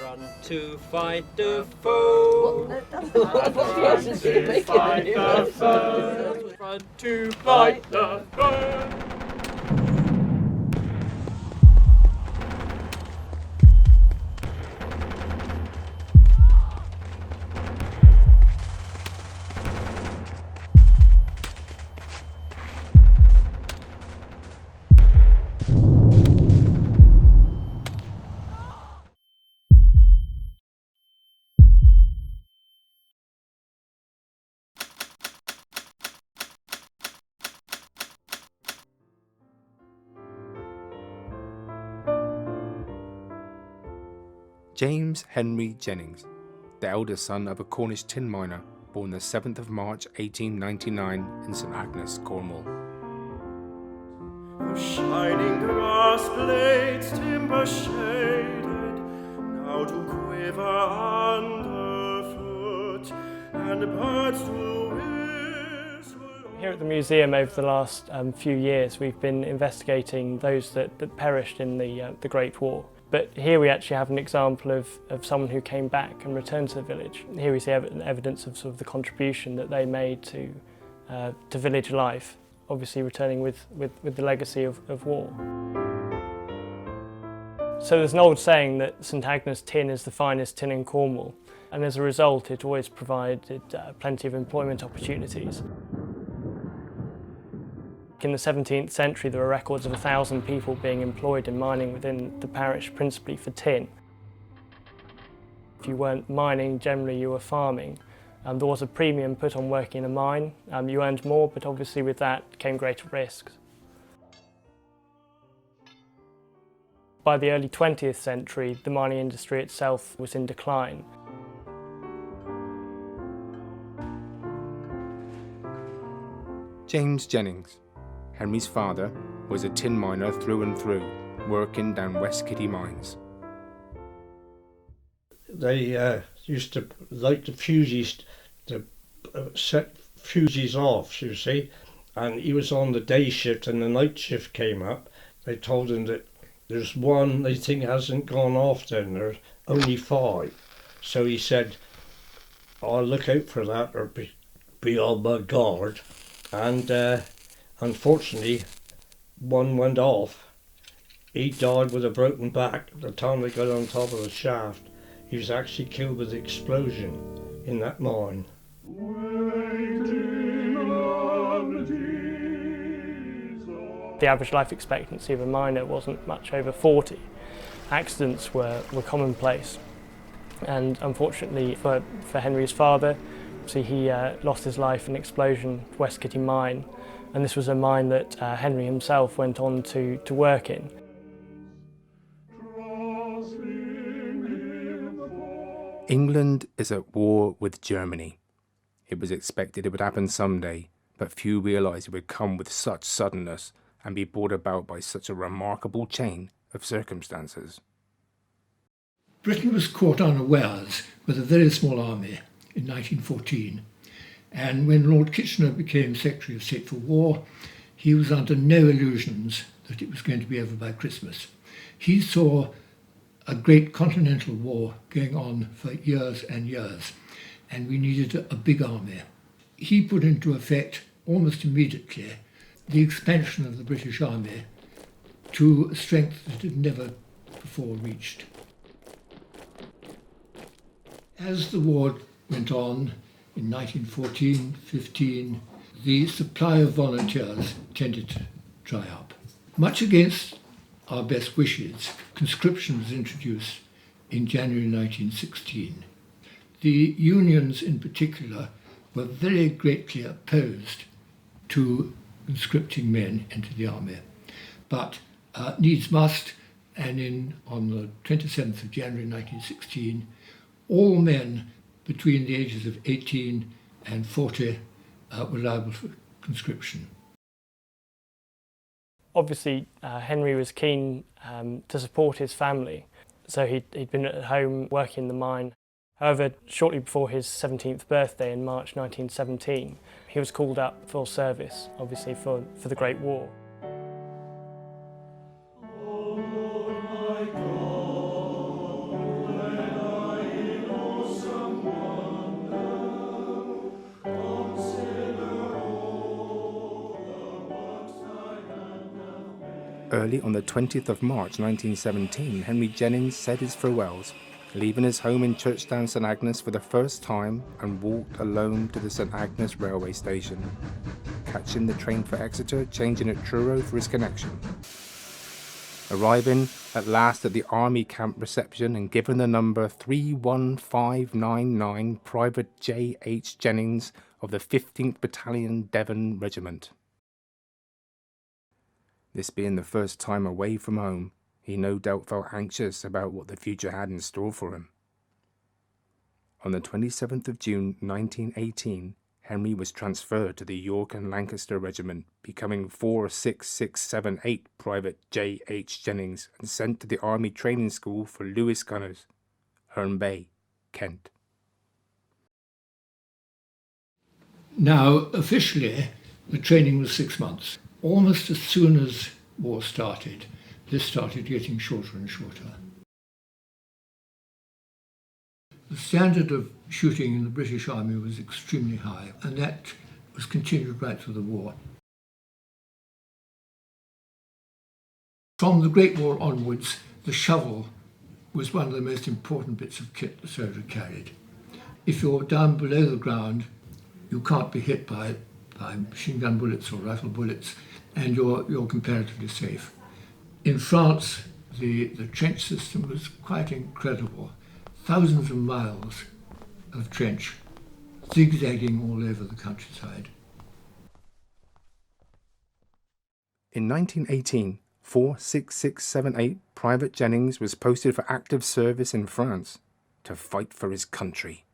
Run to fight the foe. Run to fight the foe. Run to fight the foe. James Henry Jennings, the eldest son of a Cornish tin miner, born the 7th of March 1899 in St Agnes, Cornwall. The shining grass blades timber shaded now do quiver underfoot, and birds do whistle. Here at the museum over the last few years we've been investigating those that perished in the Great War. But here we actually have an example of someone who came back and returned to the village. Here we see evidence of sort of the contribution that they made to village life, obviously returning with the legacy of war. So there's an old saying that St Agnes tin is the finest tin in Cornwall, and as a result it always provided plenty of employment opportunities. In the 17th century there were records of 1,000 people being employed in mining within the parish, principally for tin. If you weren't mining, generally you were farming. There was a premium put on working in a mine. You earned more, but obviously with that came greater risks. By the early 20th century, the mining industry itself was in decline. James Jennings, Henry's father, was a tin miner through and through, working down West Kitty mines. They used to light the fuses to set fuses off, you see, and he was on the day shift and the night shift came up. They told him that there's one they think hasn't gone off then, there's only 5. So he said, I'll look out for that or be on my guard. And unfortunately, one went off. He died with a broken back. The time they got on top of the shaft, he was actually killed with the explosion in that mine. The average life expectancy of a miner wasn't much over 40. Accidents were commonplace, and unfortunately for Henry's father, see, he lost his life in an explosion at West Kitty mine, and this was a mine that Henry himself went on to work in. England is at war with Germany. It was expected it would happen someday, but few realised it would come with such suddenness and be brought about by such a remarkable chain of circumstances. Britain was caught unawares with a very small army in 1914, and when Lord Kitchener became Secretary of State for War, he was under no illusions that it was going to be over by Christmas. He saw a great continental war going on for years and years, and we needed a big army. He put into effect almost immediately the expansion of the British Army to a strength that had never before reached. As the war went on in 1914-15, the supply of volunteers tended to dry up. Much against our best wishes, conscription was introduced in January 1916. The unions in particular were very greatly opposed to conscripting men into the army, but needs must, and on the 27th of January 1916, all men between the ages of 18 and 40 were liable for conscription. Obviously, Henry was keen to support his family, so he'd been at home working in the mine. However, shortly before his 17th birthday in March 1917, he was called up for service, obviously for the Great War. Early on the 20th of March 1917, Henry Jennings said his farewells, leaving his home in Churchdown St Agnes for the first time, and walked alone to the St Agnes railway station, catching the train for Exeter, changing at Truro for his connection. Arriving at last at the army camp reception and given the number 31599, Private J. H. Jennings of the 15th Battalion Devon Regiment. This being the first time away from home, he no doubt felt anxious about what the future had in store for him. On the 27th of June 1918, Henry was transferred to the York and Lancaster Regiment, becoming 46678 Private J. H. Jennings, and sent to the Army Training School for Lewis Gunners, Herne Bay, Kent. Now, officially, the training was 6 months. Almost as soon as war started, this started getting shorter and shorter. The standard of shooting in the British Army was extremely high, and that was continued right through the war. From the Great War onwards, the shovel was one of the most important bits of kit the soldier carried. If you're down below the ground, you can't be hit by machine gun bullets or rifle bullets, and you're comparatively safe. In France, the trench system was quite incredible. Thousands of miles of trench, zigzagging all over the countryside. In 1918, 46678 Private Jennings was posted for active service in France to fight for his country.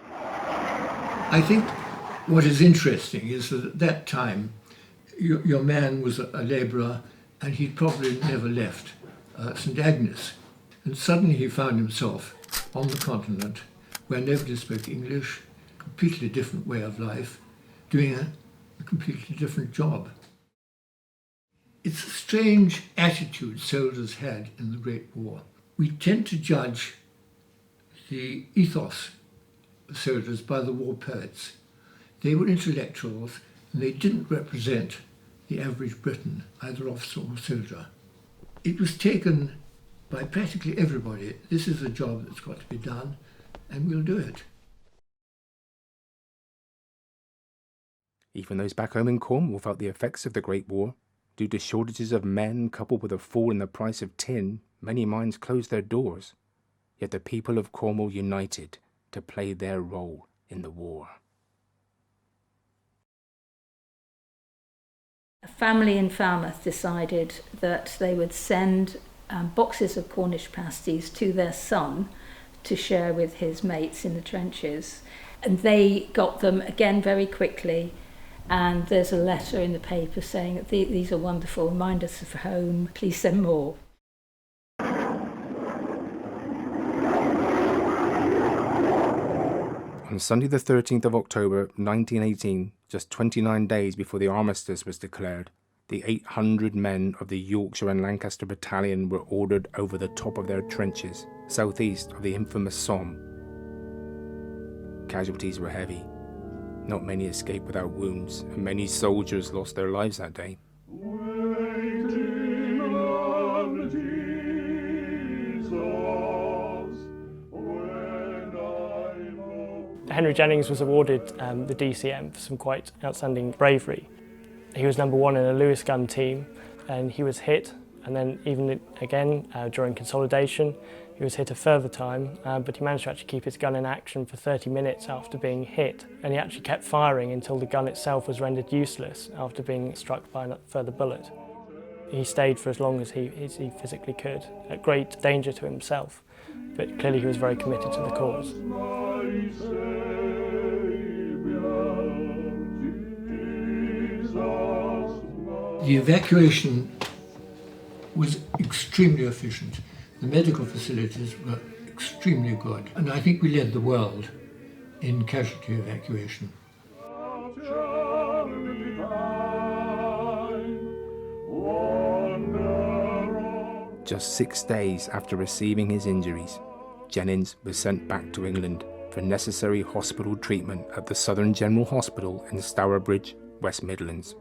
I think what is interesting is that at that time, your man was a labourer, and he'd probably never left St Agnes. And suddenly he found himself on the continent where nobody spoke English, completely different way of life, doing a completely different job. It's a strange attitude soldiers had in the Great War. We tend to judge the ethos of soldiers by the war poets. They were intellectuals, and they didn't represent the average Briton, either officer or soldier. It was taken by practically everybody. This is a job that's got to be done, and we'll do it. Even those back home in Cornwall felt the effects of the Great War. Due to shortages of men, coupled with a fall in the price of tin, many mines closed their doors. Yet the people of Cornwall united to play their role in the war. A family in Falmouth decided that they would send boxes of Cornish pasties to their son to share with his mates in the trenches. And they got them again very quickly, and there's a letter in the paper saying that these are wonderful, remind us of home, please send more. On Sunday the 13th of October 1918, just 29 days before the armistice was declared, the 800 men of the Yorkshire and Lancaster Battalion were ordered over the top of their trenches, southeast of the infamous Somme. Casualties were heavy. Not many escaped without wounds, and many soldiers lost their lives that day. Henry Jennings was awarded the DCM for some quite outstanding bravery. He was number one in a Lewis gun team, and he was hit, and then even again during consolidation he was hit a further time, but he managed to actually keep his gun in action for 30 minutes after being hit, and he actually kept firing until the gun itself was rendered useless after being struck by a further bullet. He stayed for as long as he physically could, at great danger to himself, but clearly he was very committed to the cause. The evacuation was extremely efficient. The medical facilities were extremely good, and I think we led the world in casualty evacuation. Just 6 days after receiving his injuries, Jennings was sent back to England for necessary hospital treatment at the Southern General Hospital in Stourbridge, West Midlands.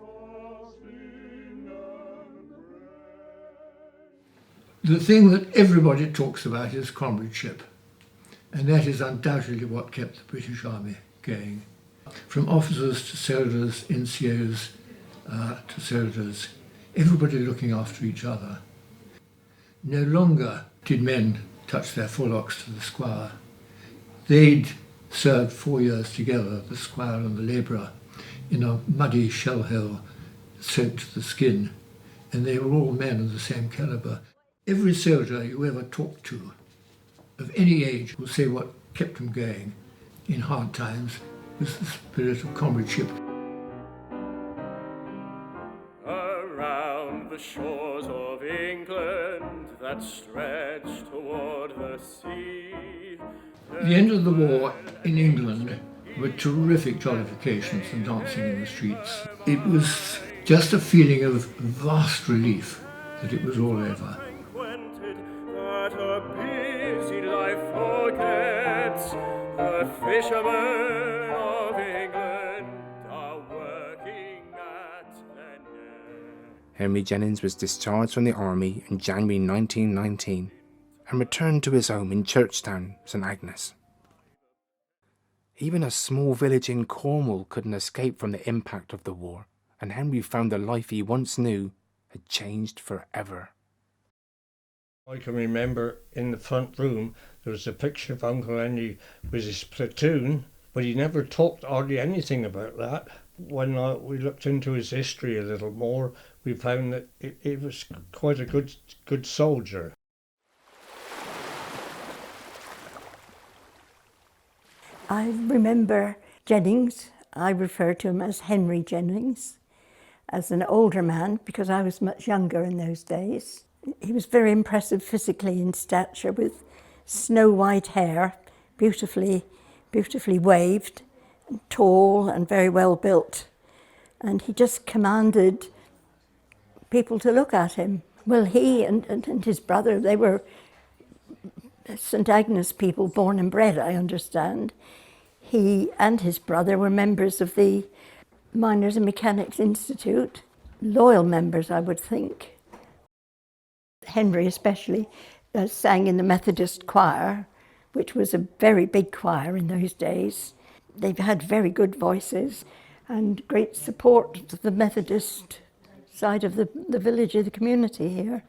The thing that everybody talks about is comradeship, and that is undoubtedly what kept the British Army going. From officers to soldiers, NCOs to soldiers, everybody looking after each other. No longer did men touch their forelocks to the squire. They'd served 4 years together, the squire and the labourer, in a muddy shell hole soaked to the skin, and they were all men of the same calibre. Every soldier you ever talked to, of any age, will say what kept them going in hard times was the spirit of comradeship. Around the shores of England that stretch toward the sea. The end of the war in England were terrific jollifications and dancing in the streets. It was just a feeling of vast relief that it was all over. That a busy life forgets, the fishermen of England are working at their net. Henry Jennings was discharged from the army in January 1919 and returned to his home in Churchtown, St Agnes. Even a small village in Cornwall couldn't escape from the impact of the war, and Henry found the life he once knew had changed forever. I can remember in the front room there was a picture of Uncle Henry with his platoon, but he never talked hardly anything about that. When we looked into his history a little more, we found that it was quite a good soldier. I remember Jennings. I refer to him as Henry Jennings, as an older man, because I was much younger in those days. He was very impressive physically in stature, with snow-white hair, beautifully waved, and tall and very well built. And he just commanded people to look at him. Well, he and his brother, they were St Agnes people, born and bred, I understand. He and his brother were members of the Miners and Mechanics Institute, loyal members, I would think. Henry especially sang in the Methodist choir, which was a very big choir in those days. They've had very good voices and great support to the Methodist side of the village, of the community here.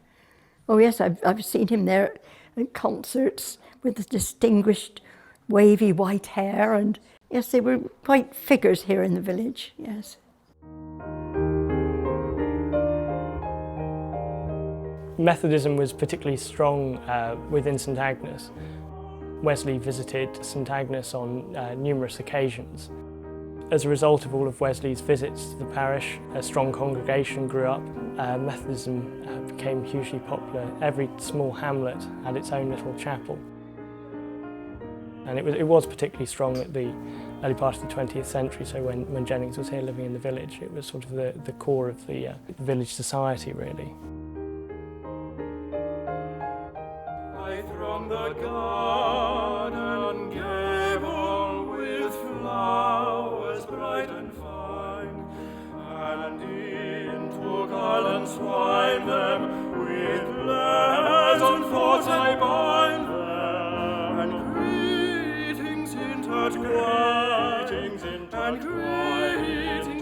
Oh yes, I've seen him there at concerts with the distinguished wavy white hair, and yes, they were quite figures here in the village, yes. Methodism was particularly strong within St Agnes. Wesley visited St Agnes on numerous occasions. As a result of all of Wesley's visits to the parish, a strong congregation grew up. Methodism became hugely popular. Every small hamlet had its own little chapel. And it was particularly strong at the early part of the 20th century, so when Jennings was here living in the village, it was sort of the core of the village society, really. I thronged the garden gable with flowers bright and fine, and into garlands twine them, with pleasant thoughts I bind them, and greetings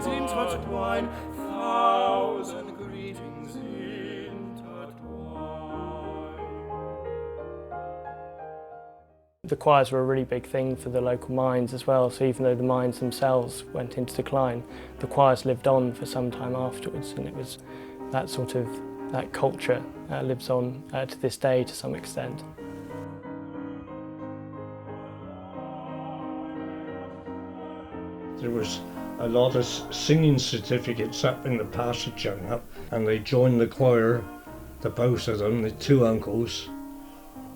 intertwine, thousand greetings intertwine. The choirs were a really big thing for the local mines as well, so even though the mines themselves went into decline, the choirs lived on for some time afterwards, and it was that culture lives on to this day to some extent. There was a lot of singing certificates up in the passage and they joined the choir, the both of them, the two uncles,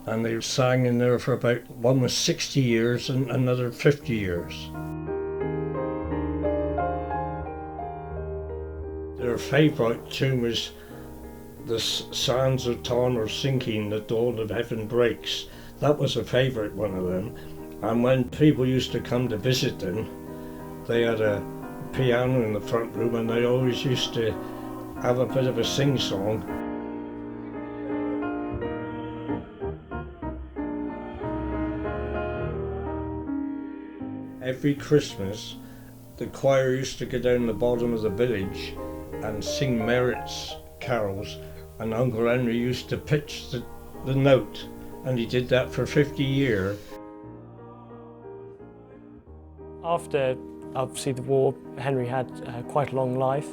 and they sang in there for about, one was 60 years and another 50 years. Their favourite tune was "The sands of time are sinking, the dawn of heaven breaks." That was a favourite one of them. And when people used to come to visit them, they had a piano in the front room and they always used to have a bit of a sing-song. Every Christmas, the choir used to go down the bottom of the village and sing merits carols, and Uncle Henry used to pitch the note, and he did that for 50 years. After, obviously, the war, Henry had quite a long life.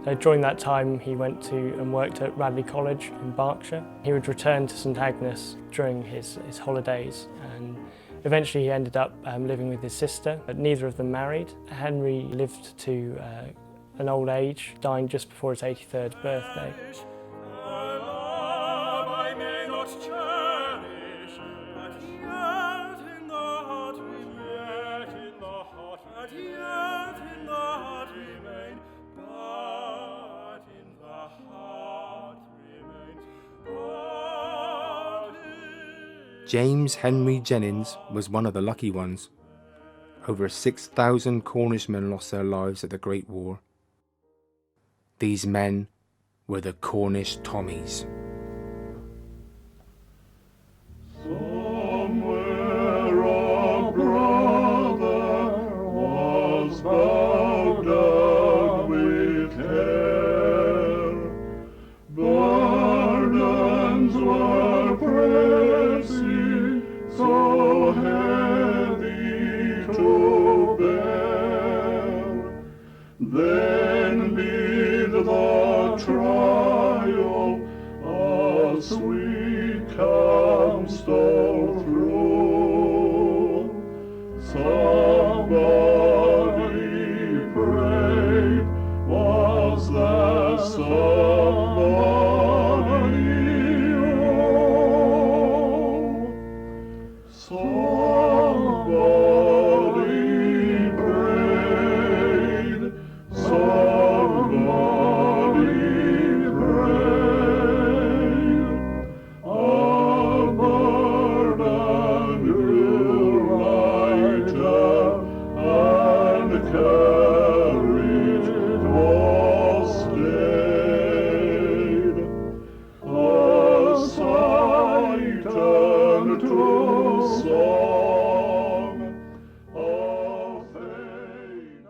So during that time, he went to and worked at Radley College in Berkshire. He would return to St Agnes during his holidays, and eventually he ended up living with his sister, but neither of them married. Henry lived to an old age, dying just before his 83rd birthday. James Henry Jennings was one of the lucky ones. Over 6,000 Cornishmen lost their lives at the Great War. These men were the Cornish Tommies. Somewhere a brother was bowed down with care. Burdens were pressing so heavy to bear. Then did the trial a sweet calm stole through. Somebody prayed, was there somebody? Somebody prayed, somebody prayed. A burden grew lighter and carriage was stayed. A sight turned to song of fate.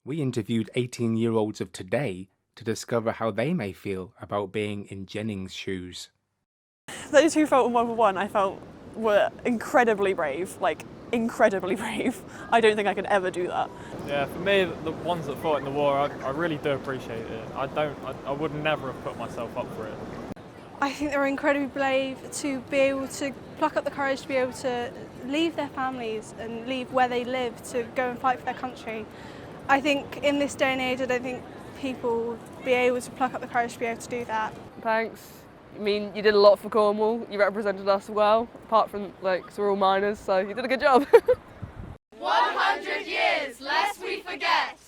We interviewed 18-year-olds of today to discover how they may feel about being in Jennings' shoes. Those who fought in World War I felt were incredibly brave, like incredibly brave. I don't think I could ever do that. Yeah, for me, the ones that fought in the war, I really do appreciate it. I would never have put myself up for it. I think they're incredibly brave to be able to pluck up the courage to be able to leave their families and leave where they live to go and fight for their country. I think in this day and age, I don't think people would be able to pluck up the courage to be able to do that. Thanks. I mean, you did a lot for Cornwall. You represented us well, apart from, like, so we're all miners, so you did a good job. 100 years, lest we forget.